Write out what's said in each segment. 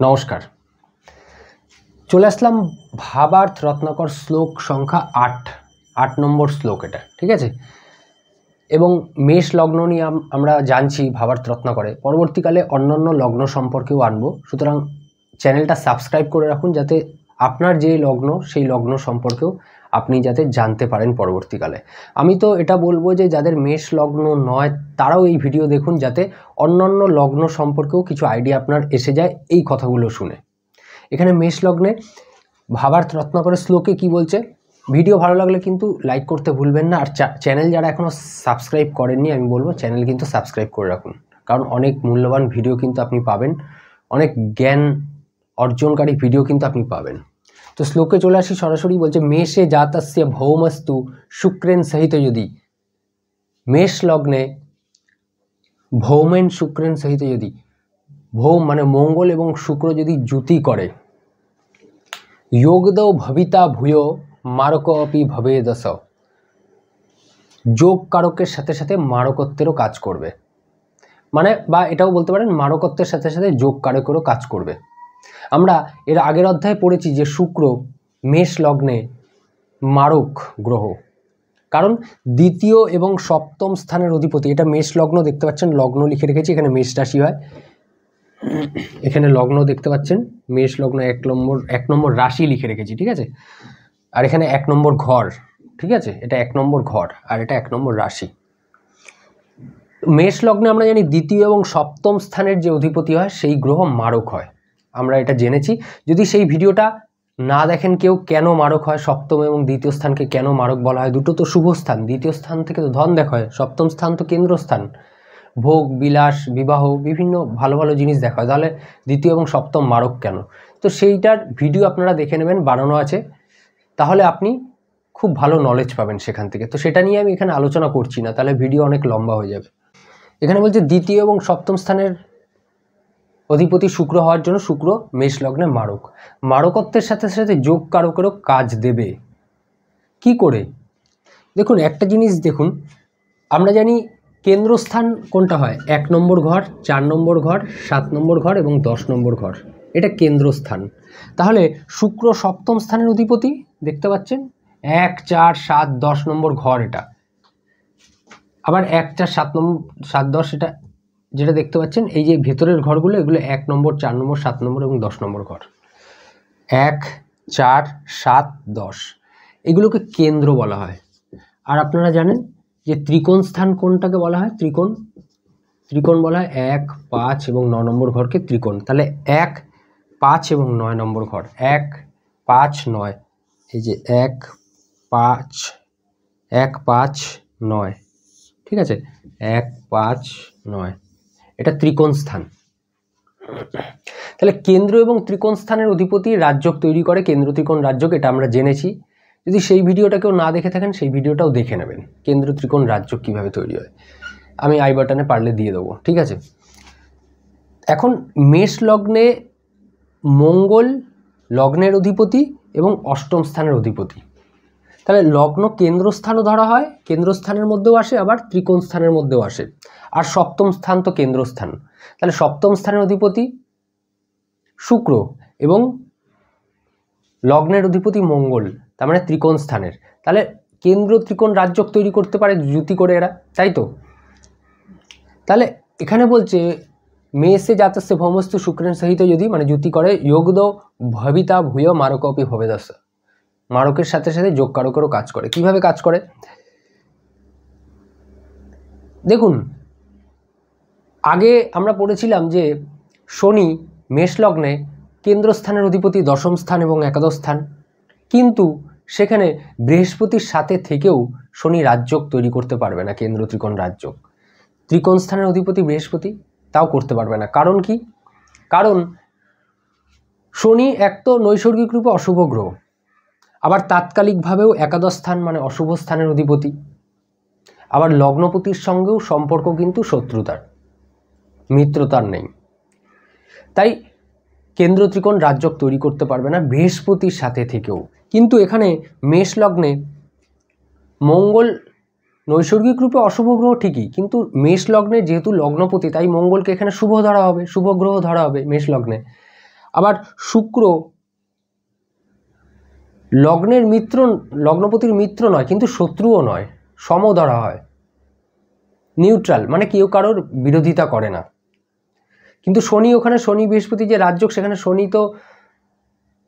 নমস্কার। চলে আসলাম ভাবার্থ রত্নাকর শ্লোক সংখ্যা 8 নম্বর শ্লোক এটা, ঠিক আছে। এবং মেষ লগ্ন নিয়ে আমরা জানছি ভাবার্থ রত্নাকরে, পরবর্তীকালে অন্যান্য লগ্ন সম্পর্কেও আনবো। সুতরাং চ্যানেলটা সাবস্ক্রাইব করে রাখুন, যাতে আপনার যে লগ্ন সেই লগ্ন সম্পর্কেও আপনি যাতে জানতে পারেন পরবর্তীকালে। আমি তো এটা বলবো যে যাদের মেষ লগ্ন নয় তারাও এই ভিডিও দেখুন, যাতে অন্যান্য লগ্ন সম্পর্কেও কিছু আইডিয়া আপনার এসে যায় এই কথাগুলো শুনে। এখানে মেষ লগ্নে ভাবার্থ রত্নাকরের শ্লোকে কি বলছে, ভিডিও ভালো লাগলে কিন্তু লাইক করতে ভুলবেন না। আর চ্যানেল যারা এখনও সাবস্ক্রাইব করেননি, আমি বলবো চ্যানেল কিন্তু সাবস্ক্রাইব করে রাখুন, কারণ অনেক মূল্যবান ভিডিও কিন্তু আপনি পাবেন, অনেক জ্ঞান অর্জনকারী ভিডিও কিন্তু আপনি পাবেন। তো শ্লোকে চলে আসি সরাসরি। বলছে মেষে জাতস্য ভৌমস্তু শুক্রেন সহিত যদি, মেষ লগ্নে ভৌমেন শুক্রেন সহিত যদি, ভৌম মানে মঙ্গল এবং শুক্র যদি যুতি করে, যোগদৌ ভবিতা ভূয় মারক অপি ভবেদস, যোগ কারকের সাথে সাথে মারকত্বেরও কাজ করবে। মানে বা এটাও বলতে পারেন মারকত্বের সাথে সাথে যোগ কারকেরও কাজ করবে। আমরা এর আগের অধ্যায়ে পড়েছি যে শুক্র মেষ লগ্নে মারক গ্রহ, কারণ দ্বিতীয় এবং সপ্তম স্থানের অধিপতি। এটা মেষ লগ্ন দেখতে পাচ্ছেন, লগ্ন লিখে রেখেছি, এখানে মেষ রাশি হয়, এখানে লগ্ন দেখতে পাচ্ছেন, মেষ লগ্ন এক নম্বর রাশি লিখে রেখেছি, ঠিক আছে। আর এখানে 1 নম্বর ঘর, ঠিক আছে, এটা 1 নম্বর ঘর আর এটা 1 নম্বর রাশি। মেষ লগ্নে আমরা জানি দ্বিতীয় এবং সপ্তম স্থানের যে অধিপতি হয় সেই গ্রহ মারক হয়, আমরা এটা জেনেছি। যদি সেই ভিডিওটা না দেখেন কেউ, কেন মারক হয়, সপ্তম এবং দ্বিতীয় স্থানকে কেন মারক বলা হয়, দুটো তো শুভ স্থান, দ্বিতীয় স্থান থেকে তো ধন দেখা হয়, সপ্তম স্থান তো কেন্দ্রস্থান, ভোগ বিলাস বিবাহ বিভিন্ন ভালো ভালো জিনিস দেখা হয়, তাহলে দ্বিতীয় এবং সপ্তম মারক কেন? তো সেইটার ভিডিও আপনারা দেখে নেবেন, বানানো আছে, তাহলে আপনি খুব ভালো নলেজ পাবেন সেখান থেকে। তো সেটা নিয়ে আমি এখানে আলোচনা করছি না, তাহলে ভিডিও অনেক লম্বা হয়ে যাবে। এখানে বলছে দ্বিতীয় এবং সপ্তম স্থানের অধিপতি শুক্র হওয়ার জন্য শুক্র মেষ লগ্নে মারক, মারকত্বের সাথে সাথে যোগ কারকেরও কাজ দেবে। কি করে? দেখুন একটা জিনিস দেখুন, আমরা জানি কেন্দ্রস্থান কোনটা হয়, 1 নম্বর ঘর, 4 নম্বর ঘর, 7 নম্বর ঘর এবং 10 নম্বর ঘর, এটা কেন্দ্রস্থান। তাহলে শুক্র সপ্তম স্থানের অধিপতি, দেখতে পাচ্ছেন 1, 4, 7, 10 নম্বর ঘর এটা, আবার 1, 4, 7 নম্বর 7, 10 এটা যেটা দেখতে পাচ্ছেন, এই যে ভেতরের ঘরগুলো, এগুলো 1 নম্বর, 4 নম্বর, 7 নম্বর এবং 10 নম্বর ঘর, 1, 4, 7, 10 এগুলোকে কেন্দ্র বলা হয়। আর আপনারা জানেন যে ত্রিকোণ স্থান কোনটাকে বলা হয়, ত্রিকোণ বলা হয় 1, 5 এবং 9 নম্বর ঘরকে ত্রিকোণ। তাহলে 1, 5 এবং 9 নম্বর ঘর, 1, 5, 9, এই যে 1, 5, 9, ঠিক আছে, 1, 5, 9 এটা ত্রিকোণ স্থান। তাহলে কেন্দ্র এবং ত্রিকোণ স্থানের অধিপতি রাজযোগ তৈরি করে, কেন্দ্র ত্রিকোণ রাজযোগ, এটা আমরা জেনেছি। যদি সেই ভিডিওটা কেউ না দেখে থাকেন, সেই ভিডিওটাও দেখে নেবেন, কেন্দ্র ত্রিকোণ রাজযোগ কীভাবে তৈরি হয়, আমি আই বাটনে পারলে দিয়ে দেবো, ঠিক আছে। এখন মেষ লগ্নে মঙ্গল লগ্নের অধিপতি এবং অষ্টম স্থানের অধিপতি, তাহলে লগ্ন কেন্দ্রস্থানও ধরা হয়, কেন্দ্রস্থানের মধ্যেও আসে, আবার ত্রিকোণ স্থানের মধ্যেও আসে। আর সপ্তম স্থান তো কেন্দ্রস্থান, তাহলে সপ্তম স্থানের অধিপতি শুক্র এবং লগ্নের অধিপতি মঙ্গল, তার মানে ত্রিকোণ স্থানের, তাহলে কেন্দ্র ত্রিকোণ রাজযোগ তৈরি করতে পারে যুতি করে এরা, তাই তো। তাহলে এখানে বলছে মেষে জাতস্য ভৌমস্তু শুক্রেন সহিত যদি, মানে যুতি করে, যোগদৌ ভবিতা ভূয় মারক অপি ভবেদস, মারকের সাথে সাথে যোগ কারকেরও কাজ করে। কিভাবে কাজ করে দেখুন, আগে আমরা পড়েছিলাম যে শনি মেষ লগ্নে কেন্দ্রস্থানের অধিপতি, দশম স্থান এবং একাদশ স্থান, কিন্তু সেখানে বৃহস্পতির সাথে থেকেও শনি রাজযোগ তৈরি করতে পারবে না, কেন্দ্র ত্রিকোণ রাজযোগ। ত্রিকোণ স্থানের অধিপতি বৃহস্পতি, তাও করতে পারবে না। কারণ কি? কারণ শনি এক তো নৈসর্গিক রূপে অশুভ গ্রহ, আবার তাৎকালিকভাবেও একাদশ স্থান মানে অশুভ স্থানের অধিপতি, আবার লগ্নপতির সঙ্গেও সম্পর্ক কিন্তু শত্রুতার, মিত্রতার নেই, তাই কেন্দ্র ত্রিকোণ রাজযোগ তৈরি করতে পারবে না বৃহস্পতির সাথে থেকেও। কিন্তু এখানে মেষ লগ্নে মঙ্গল নৈসর্গিক রূপে অশুভ গ্রহ ঠিকই, কিন্তু মেষ লগ্নে যেহেতু লগ্নপতি, তাই মঙ্গলকে এখানে শুভ ধরা হবে, শুভ গ্রহ ধরা হবে মেষ লগ্নে। আবার শুক্র লগ্নের মিত্র, লগ্নপতির মিত্র নয় কিন্তু শত্রুও নয়, সম ধরা হয়, নিউট্রাল, মানে কেউ কারোর বিরোধিতা করে না। কিন্তু শনি ওখানে, শনি বৃহস্পতি যে রাজযোগ, সেখানে শনি তো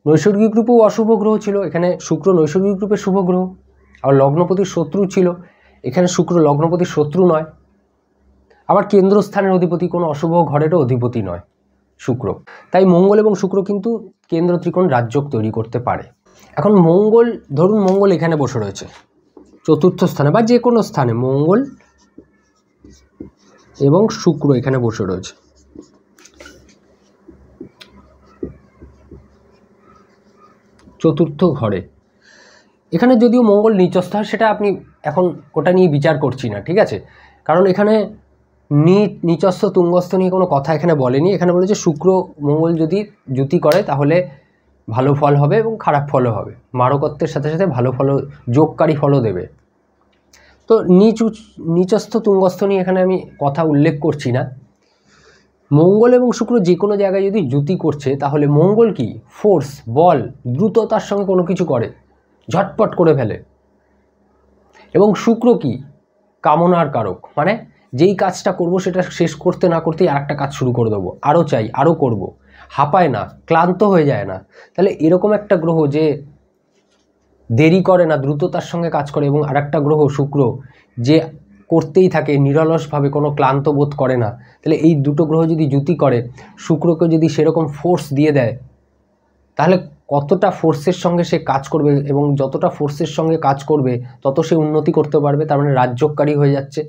নৈসর্গিক রূপেও অশুভ গ্রহ ছিল, এখানে শুক্র নৈসর্গিক রূপে শুভ গ্রহ। আর লগ্নপতির শত্রু ছিল, এখানে শুক্র লগ্নপতির শত্রু নয়। আবার কেন্দ্রস্থানের অধিপতি, কোনো অশুভ ঘরেরও অধিপতি নয় শুক্র। তাই মঙ্গল এবং শুক্র কিন্তু কেন্দ্র ত্রিকোণ রাজযোগ তৈরি করতে পারে। এখন মঙ্গল, ধরুন মঙ্গল এখানে বসে রয়েছে চতুর্থ স্থানে বা যে কোনো স্থানে, মঙ্গল এবং শুক্র এখানে বসে রয়েছে। চতুর্থ ঘরে, এখানে যদিও মঙ্গল নিচস্থ হয়, সেটা আপনি এখন ওটা নিয়ে বিচার করছি না, ঠিক আছে? কারণ এখানে নিচস্থ তুঙ্গস্থ নিয়ে কোনো কথা এখানে বলেনি। এখানে বলেছে শুক্র মঙ্গল যদি যুতি করে তাহলে ভালো ফল হবে এবং খারাপ ফলও হবে, মারকত্বের সাথে সাথে ভালো ফলও, যোগকারী ফলও দেবে। তো নিচস্থ তুঙ্গস্থ নিয়ে এখানে আমি কথা উল্লেখ করছি না। মঙ্গল এবং শুক্র যে কোনো জায়গায় যদি যুতি করছে, তাহলে মঙ্গল কি ফোর্স, বল, দ্রুততার সঙ্গে কোনো কিছু করে, ঝটপট করে ফেলে। এবং শুক্র কি কামনার কারক, মানে যেই কাজটা করব সেটা শেষ করতে না করতেই আরেকটা কাজ শুরু করে দেবো, আরও চাই, আরও করব, হাঁপায় না, ক্লান্ত হয়ে যায় না। তাহলে এরকম একটা গ্রহ যে দেরি করে না, দ্রুততার সঙ্গে কাজ করে, এবং আরেকটা গ্রহ শুক্র যে করতেই থাকে নিরলসভাবে, কোনো ক্লান্ত বোধ করে না, তাহলে এই দুটো গ্রহ যদি যুতি করে, শুক্রকে যদি সেরকম ফোর্স দিয়ে দেয়, তাহলে কতটা ফোর্সের সঙ্গে সে কাজ করবে, এবং যতটা ফোর্সের সঙ্গে কাজ করবে তত সে উন্নতি করতে পারবে। তার মানে রাজযোগকারী হয়ে যাচ্ছে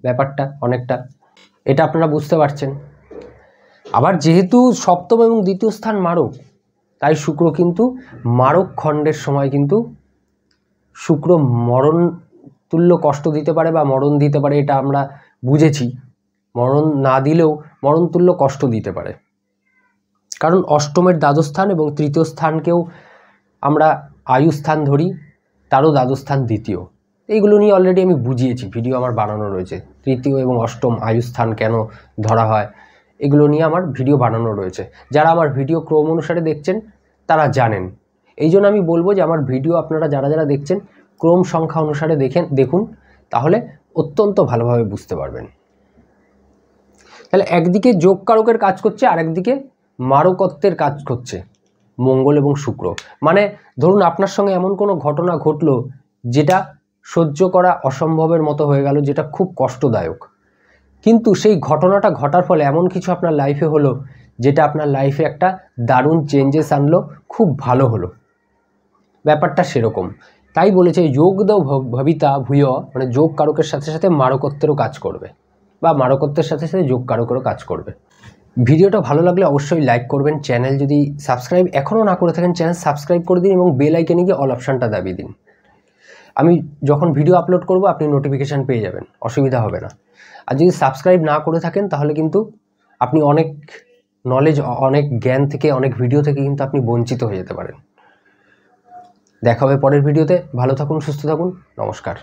ব্যাপারটা অনেকটা, এটা আপনারা বুঝতে পারছেন। আবার যেহেতু সপ্তম এবং দ্বিতীয় স্থান মারক, তাই শুক্র কিন্তু মারক খণ্ডের সময় কিন্তু শুক্র মরণ তুল্য কষ্ট দিতে পারে বা মরণ দিতে পারে, এটা আমরা বুঝেছি। মরণ না দিলেও মরণ তুল্য কষ্ট দিতে পারে, কারণ অষ্টমের দ্বাদশ স্থান এবং তৃতীয় স্থানকেও আমরা আয়ুস্থান ধরি, তারও দ্বাদশ স্থান দ্বিতীয়। এইগুলো নিয়ে অলরেডি আমি বুঝিয়েছি, ভিডিও আমার বানানো রয়েছে। তৃতীয় এবং অষ্টম আয়ুস্থান কেন ধরা হয়, এগুলো নিয়ে আমার ভিডিও বানানো রয়েছে। যারা আমার ভিডিও ক্রম অনুসারে দেখছেন তারা জানেন। এই জন্য আমি বলবো যে আমার ভিডিও আপনারা যারা যারা দেখছেন ক্রম সংখ্যা অনুসারে দেখুন, তাহলে অত্যন্ত ভালোভাবে বুঝতে পারবেন। তাহলে একদিকে যোগকারকের কাজ করছে, আর একদিকে মারকত্বের কাজ করছে মঙ্গল এবং শুক্র। মানে ধরুন আপনার সঙ্গে এমন কোনো ঘটনা ঘটলো যেটা সহ্য করা অসম্ভবের মতো হয়ে গেল, যেটা খুব কষ্টদায়ক, কিন্তু সেই ঘটনাটা ঘটার ফলে এমন কিছু আপনার লাইফে হলো যেটা আপনার লাইফে একটা দারুণ চেঞ্জেস আনলো, খুব ভালো হলো। ব্যাপারটা সেরকম। তাই বলেছে যোগ দাও ভবিতা ভূয়, মানে যোগ কারকের সাথে সাথে মারকত্বেরও কাজ করবে, বা মারকত্বের সাথে সাথে যোগ কারকেরও কাজ করবে। ভিডিওটা ভালো লাগলে অবশ্যই লাইক করবেন। চ্যানেল যদি সাবস্ক্রাইব এখনও না করে থাকেন, চ্যানেল সাবস্ক্রাইব করে দিন এবং বেল আইকনে গিয়ে অল অপশানটা দাবিয়ে দিন। আমি যখন ভিডিও আপলোড করব আপনি নোটিফিকেশান পেয়ে যাবেন, অসুবিধা হবে না। আর যদি সাবস্ক্রাইব না করে থাকেন তাহলে কিন্তু আপনি অনেক নলেজ, অনেক জ্ঞান থেকে, অনেক ভিডিও থেকে কিন্তু আপনি বঞ্চিত হয়ে যেতে পারেন। দেখা হবে পরের ভিডিওতে। ভালো থাকুন, সুস্থ থাকুন, নমস্কার।